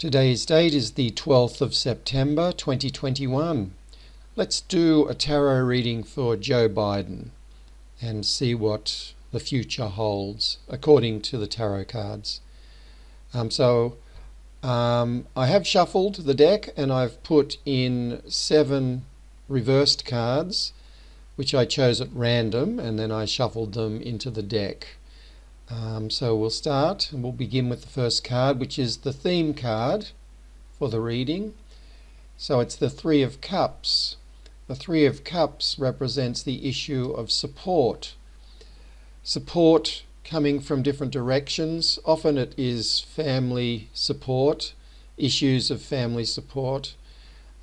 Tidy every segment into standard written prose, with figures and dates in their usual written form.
Today's date is the 12th of September 2021. Let's do a tarot reading for Joe Biden and see what the future holds according to the tarot cards. I have shuffled the deck and I've put in 7 reversed cards which I chose at random, and then I shuffled them into the deck. So we'll start and we'll begin with the first card, which is the theme card for the reading. So it's the Three of Cups. The Three of Cups represents the issue of support. Support coming from different directions. Often it is family support, issues of family support,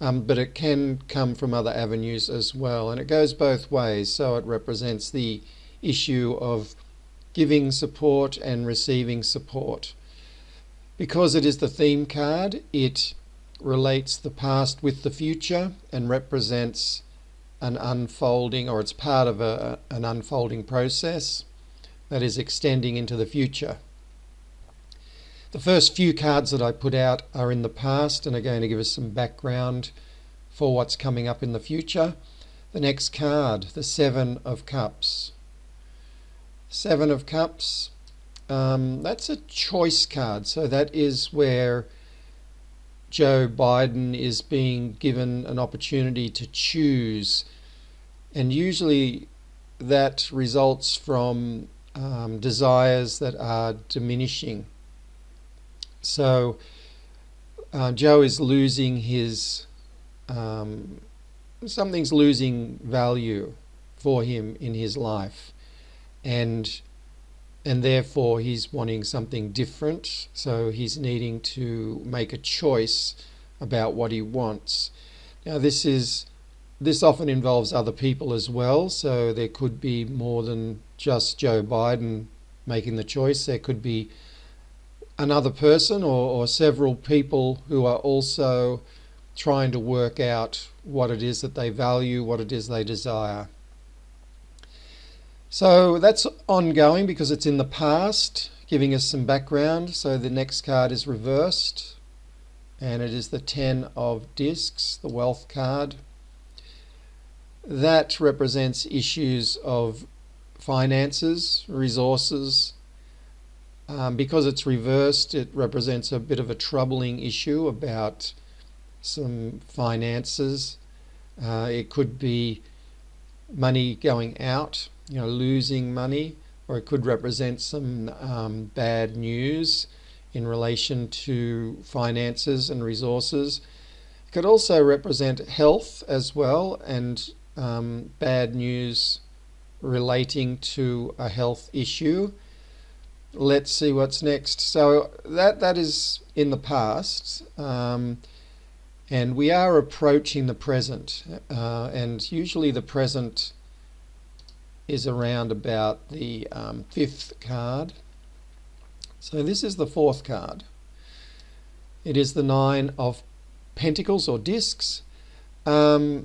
but it can come from other avenues as well. And it goes both ways. So it represents the issue of giving support and receiving support. Because it is the theme card, it relates the past with the future and represents an unfolding, or it's part of an unfolding process that is extending into the future. The first few cards that I put out are in the past and are going to give us some background for what's coming up in the future. The next card, the Seven of Cups. Seven of Cups, that's a choice card. So that is where Joe Biden is being given an opportunity to choose. And usually that results from desires that are diminishing. So Joe is losing his, something's losing value for him in his life. And therefore he's wanting something different, so he's needing to make a choice about what he wants. Now this often involves other people as well, so there could be more than just Joe Biden making the choice. There could be another person or several people who are also trying to work out what it is that they value, what it is they desire. So that's ongoing because it's in the past, giving us some background. So the next card is reversed, and it is the Ten of Discs, the Wealth card. That represents issues of finances, resources. Because it's reversed, it represents a bit of a troubling issue about some finances. It could be money going out, losing money, or it could represent some bad news in relation to finances and resources. It could also represent health as well, and bad news relating to a health issue. Let's see what's next. So that is in the past, and we are approaching the present, and usually the present is around about the 5th card. So this is the 4th card. It is the Nine of Pentacles or Discs. So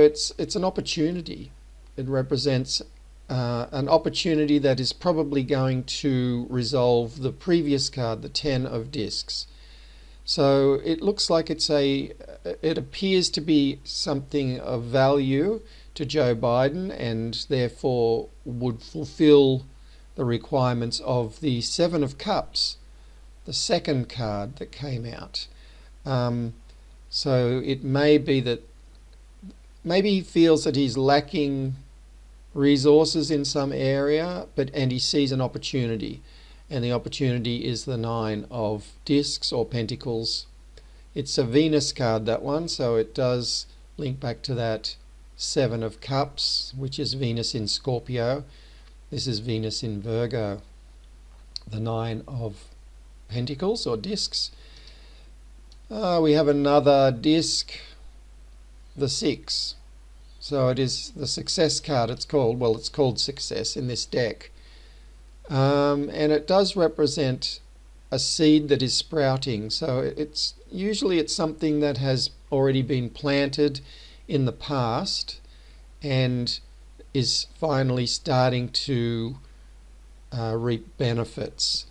it's an opportunity. It represents an opportunity that is probably going to resolve the previous card, the Ten of Discs. So it looks like it appears to be something of value to Joe Biden, and therefore would fulfill the requirements of the Seven of Cups, the second card that came out. So it may be that maybe he feels that he's lacking resources in some area, and he sees an opportunity, and the opportunity is the Nine of Discs or Pentacles. It's a Venus card, that one, so it does link back to that Seven of Cups, which is Venus in Scorpio. This is Venus in Virgo. The Nine of Pentacles or Discs. We have another disc, the Six. So it is the Success card. It's called Success in this deck. And it does represent a seed that is sprouting. So it's something that has already been planted in the past and is finally starting to reap benefits.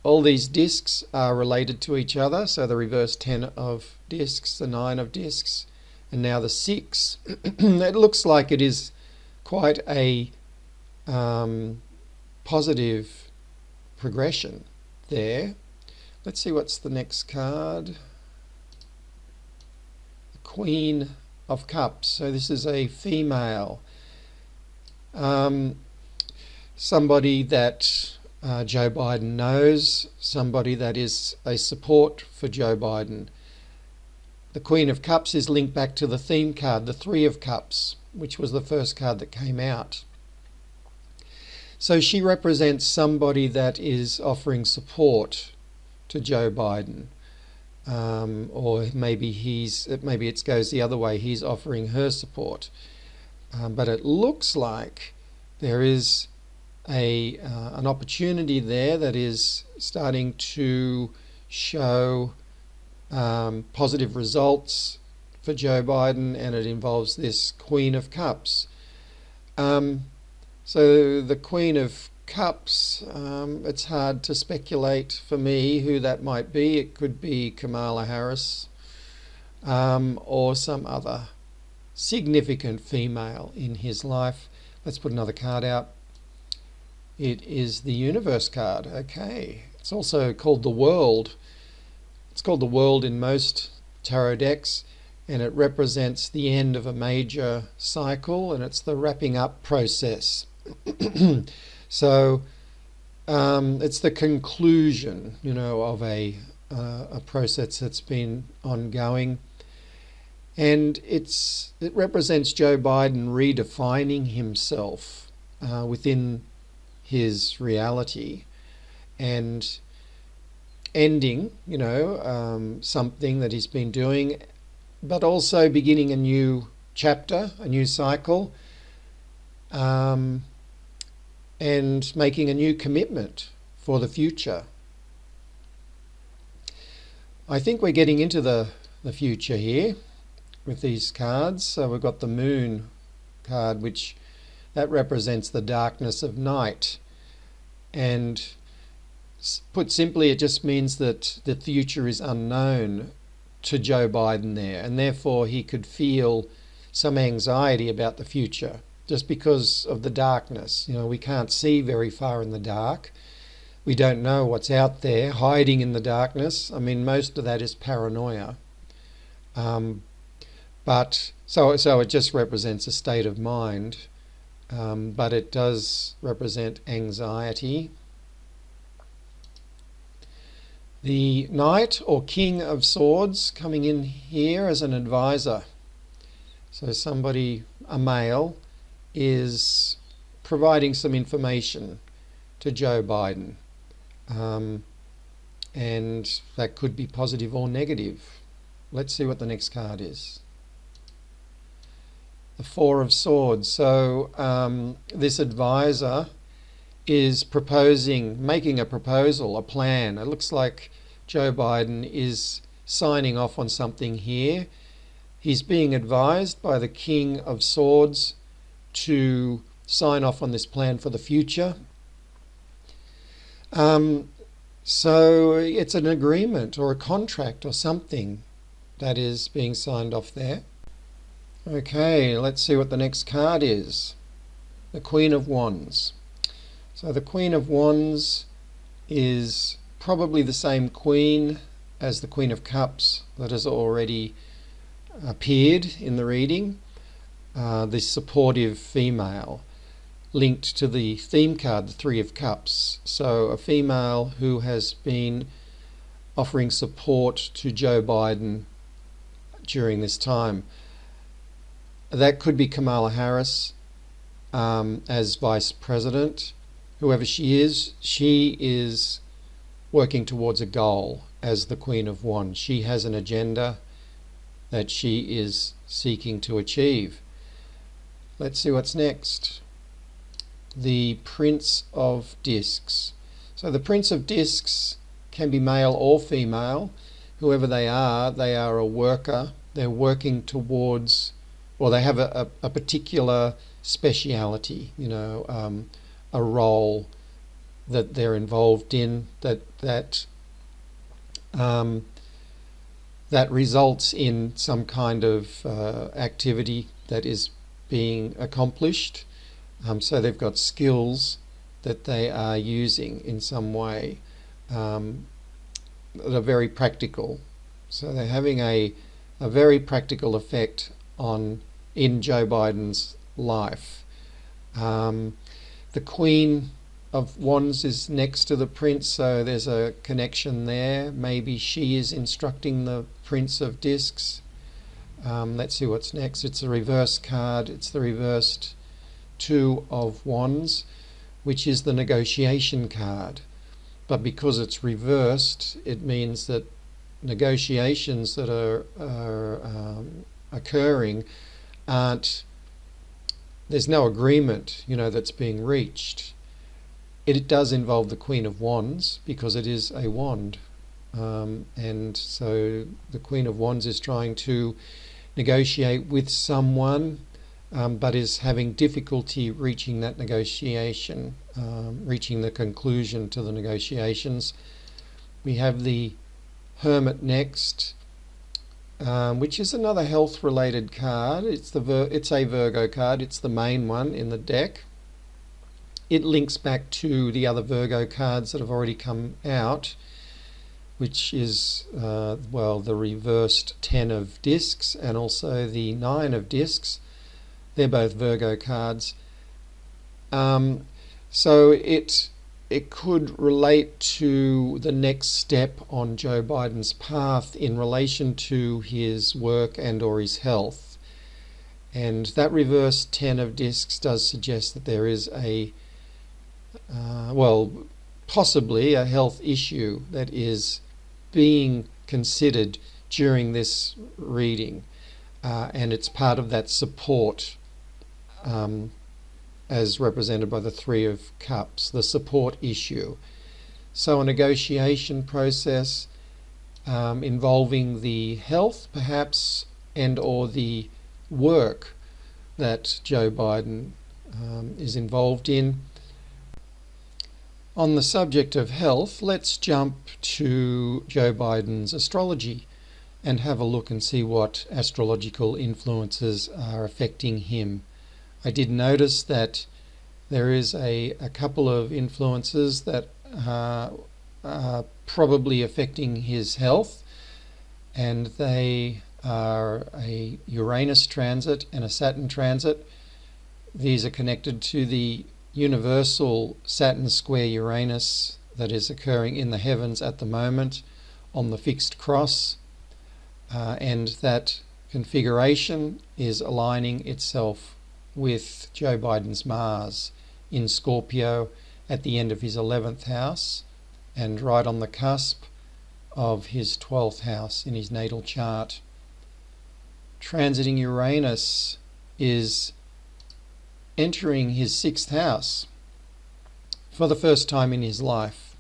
all these discs are related to each other. So the reverse 10 of discs, the 9 of discs, and now the 6. It looks like it is quite a positive progression there. Let's see what's the next card. The Queen of Cups. So this is a female. Somebody that Joe Biden knows, somebody that is a support for Joe Biden. The Queen of Cups is linked back to the theme card, the Three of Cups, which was the first card that came out. So she represents somebody that is offering support to Joe Biden. Or maybe it goes the other way, he's offering her support. But it looks like there is an opportunity there that is starting to show positive results for Joe Biden, and it involves this Queen of Cups. So the Queen of Cups, it's hard to speculate for me who that might be. It could be Kamala Harris or some other significant female in his life. Let's put another card out. It is the Universe card. Okay. It's also called the World. It's called the World in most tarot decks, and it represents the end of a major cycle, and it's the wrapping up process. So it's the conclusion, of a process that's been ongoing. And it represents Joe Biden redefining himself within his reality and ending, something that he's been doing, but also beginning a new chapter, a new cycle, and making a new commitment for the future. I think we're getting into the future here with these cards. So we've got the Moon card, which that represents the darkness of night. And put simply, it just means that the future is unknown to Joe Biden there, and therefore he could feel some anxiety about the future just because of the darkness. We can't see very far in the dark. We don't know what's out there hiding in the darkness. I mean, most of that is paranoia. But so it just represents a state of mind, but it does represent anxiety. The Knight or King of Swords coming in here as an advisor. So somebody, a male, is providing some information to Joe Biden. And that could be positive or negative. Let's see what the next card is. The Four of Swords. So this advisor is making a proposal, a plan. It looks like Joe Biden is signing off on something here. He's being advised by the King of Swords to sign off on this plan for the future. So it's an agreement or a contract or something that is being signed off there. Okay, let's see what the next card is. The Queen of Wands. So the Queen of Wands is probably the same queen as the Queen of Cups that has already appeared in the reading. This supportive female linked to the theme card, the Three of Cups. So a female who has been offering support to Joe Biden during this time. That could be Kamala Harris as Vice President. Whoever she is working towards a goal as the Queen of Wands. She has an agenda that she is seeking to achieve. Let's see what's next. The Prince of Discs. So the Prince of Discs can be male or female. Whoever they are a worker. They're working towards, or they have a particular speciality, a role that they're involved in, that results in some kind of activity that is being accomplished. So they've got skills that they are using in some way that are very practical. So they're having a very practical effect in Joe Biden's life. The Queen of Wands is next to the Prince, so there's a connection there. Maybe she is instructing the Prince of Discs. Let's see what's next. It's a reverse card. It's the reversed Two of Wands, which is the negotiation card. But because it's reversed, it means that negotiations that are occurring there's no agreement, that's being reached. It does involve the Queen of Wands because it is a wand. And so the Queen of Wands is trying to negotiate with someone, but is having difficulty reaching that negotiation, reaching the conclusion to the negotiations. We have the Hermit next, which is another health-related card. It's a Virgo card. It's the main one in the deck. It links back to the other Virgo cards that have already come out, which is, the reversed 10 of discs and also the 9 of discs. They're both Virgo cards. So it could relate to the next step on Joe Biden's path in relation to his work and or his health. And that reversed 10 of discs does suggest that there is possibly a health issue that is being considered during this reading, and it's part of that support as represented by the Three of Cups, the support issue. So a negotiation process involving the health perhaps and or the work that Joe Biden is involved in. On the subject of health, let's jump to Joe Biden's astrology and have a look and see what astrological influences are affecting him. I did notice that there is a couple of influences that are probably affecting his health, and they are a Uranus transit and a Saturn transit. These are connected to the universal Saturn square Uranus that is occurring in the heavens at the moment on the fixed cross, and that configuration is aligning itself with Joe Biden's Mars in Scorpio at the end of his 11th house and right on the cusp of his 12th house in his natal chart. Transiting Uranus is entering his 6th house for the first time in his life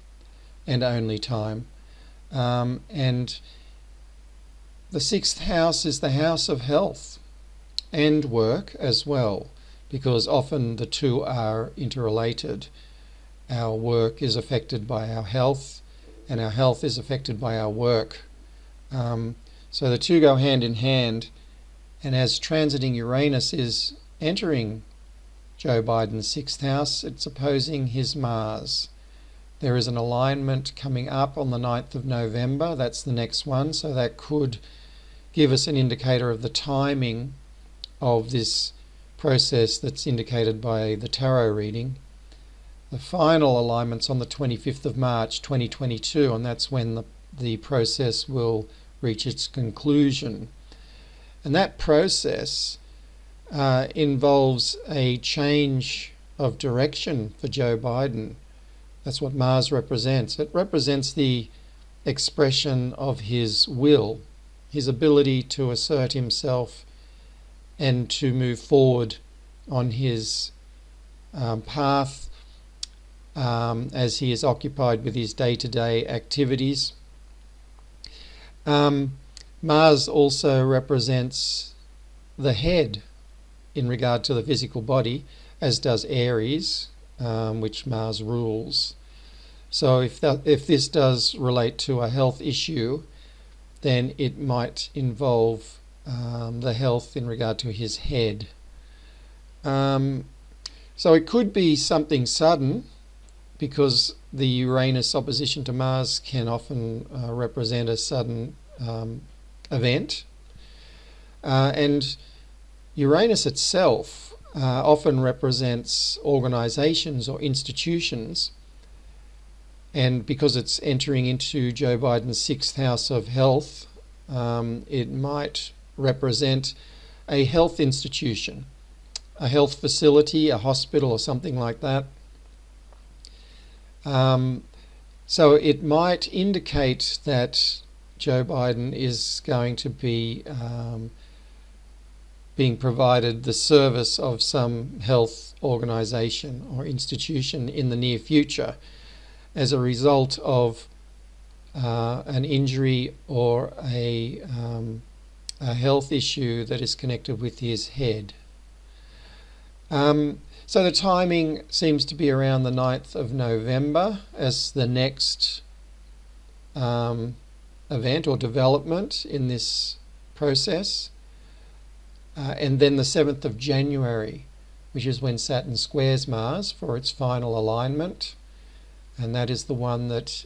and only time. And the 6th house is the house of health and work as well, because often the two are interrelated. Our work is affected by our health and our health is affected by our work. So the two go hand in hand, and as transiting Uranus is entering Joe Biden's 6th house, it's opposing his Mars. There is an alignment coming up on the 9th of November. That's the next one, so that could give us an indicator of the timing of this process that's indicated by the tarot reading. The final alignment's on the 25th of March 2022, and that's when the process will reach its conclusion. And that process involves a change of direction for Joe Biden. That's what Mars represents. It represents the expression of his will, his ability to assert himself and to move forward on his path as he is occupied with his day-to-day activities. Mars also represents the head in regard to the physical body, as does Aries, which Mars rules. So if this does relate to a health issue, then it might involve the health in regard to his head. So it could be something sudden, because the Uranus opposition to Mars can often represent a sudden event. And Uranus itself often represents organisations or institutions, and because it's entering into Joe Biden's 6th house of health, it might represent a health institution, a health facility, a hospital or something like that. So it might indicate that Joe Biden is going to be being provided the service of some health organisation or institution in the near future as a result of an injury or a health issue that is connected with his head. So the timing seems to be around the 9th of November as the next event or development in this process. And then the 7th of January, which is when Saturn squares Mars for its final alignment. And that is the one that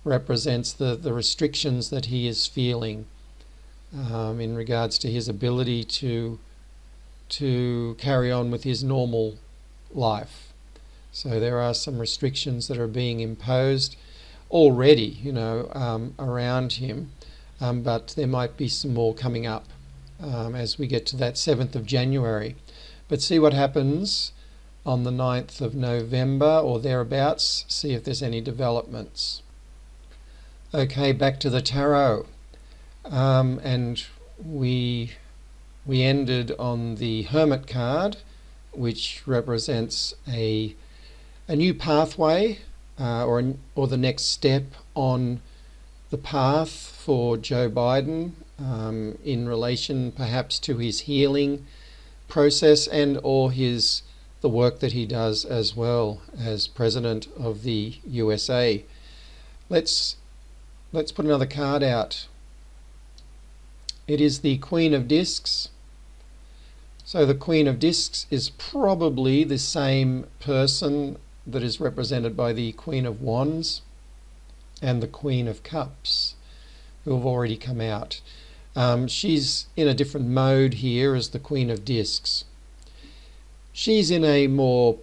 represents the restrictions that he is feeling in regards to his ability to carry on with his normal life. So there are some restrictions that are being imposed already, around him, but there might be some more coming up as we get to that 7th of January. But see what happens on the 9th of November or thereabouts, see if there's any developments. Okay, back to the tarot. And we ended on the Hermit card, which represents a new pathway or the next step on the path for Joe Biden in relation perhaps to his healing process and or the work that he does as well as President of the USA. Let's put another card out. It is the Queen of Discs. So the Queen of Discs is probably the same person that is represented by the Queen of Wands and the Queen of Cups, who have already come out. She's in a different mode here as the Queen of Discs. She's in a more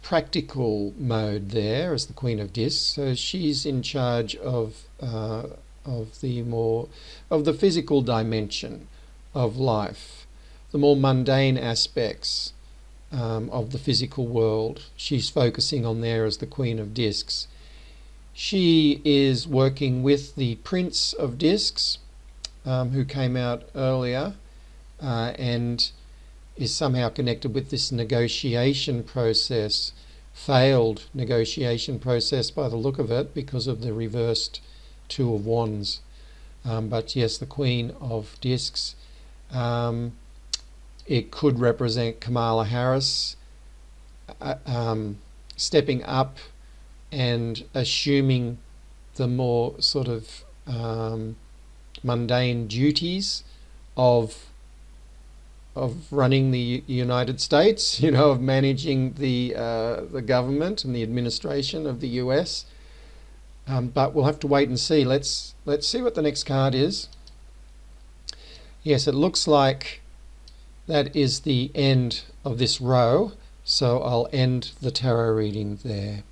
practical mode there as the Queen of Discs. So she's in charge of the physical dimension of life, the more mundane aspects of the physical world. She's focusing on there as the Queen of Discs. She is working with the Prince of Discs, who came out earlier, and is somehow connected with this negotiation process, failed negotiation process by the look of it because of the reversed Two of Wands. But yes, the Queen of Discs. It could represent Kamala Harris stepping up and assuming the more sort of mundane duties of running the United States, of managing the government and the administration of the US. But we'll have to wait and see. Let's see what the next card is. Yes, it looks like that is the end of this row, so I'll end the tarot reading there.